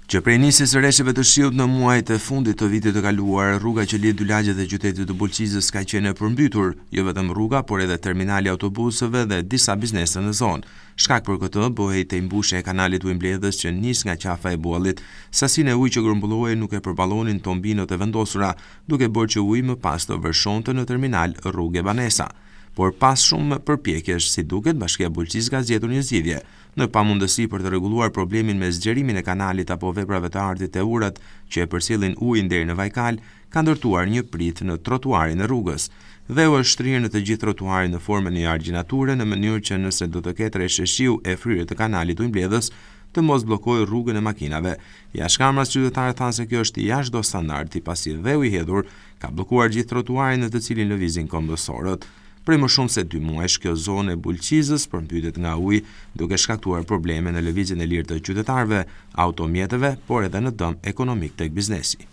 Që prej nisjes së rresheve të shiut në muajt e fundit të vitit të kaluar, rruga që lidh dy lagjet e qytetit të Bulqizës ka qenë e përmbytur, jo vetëm rruga, por edhe terminali autobusëve dhe disa biznese në zonë. Shkak për këtë bëhej te mbushja e kanalit ujë mbledhës që nis nga qafa e Bollit, sasinë e ujit që grumbullohej nuk e përballonin tombinët e vendosura, duke bërë që uji më pas të vërshonte në terminal rrugë Banesa. Por pas shumë përpjekjesh, si duket, Bashkia e Bulqizës ka zgjedhur një zgjidhje. Në pamundësi për të rregulluar problemin me zgjerimin e kanalit apo veprave të ardhit e urat që e përcjellin ujin deri në Vajkal, ka ndërtuar një prit në trotuarin e rrugës. Dhe u është shtrirë në të gjithë trotuarin në formën një argjinature në mënyrë që nëse do të ketë resheshiu e fryrë të kanalit ujë mbledhës, të mos bllokojë rrugën e makinave. Jashtëkamras qytetarë thanë se kjo është jashtë çdo standardi, pasi dheu i hedhur ka bllokuar gjithë trotuarin në të cilin lëvizin kombësorët. Prej më shumë se 2 muajsh, kjo zonë e Bulqizës përmbytet nga uji, duke shkaktuar probleme në lëvizjen e lirë të qytetarëve, automjeteve, por edhe në dëm ekonomik tek biznesi.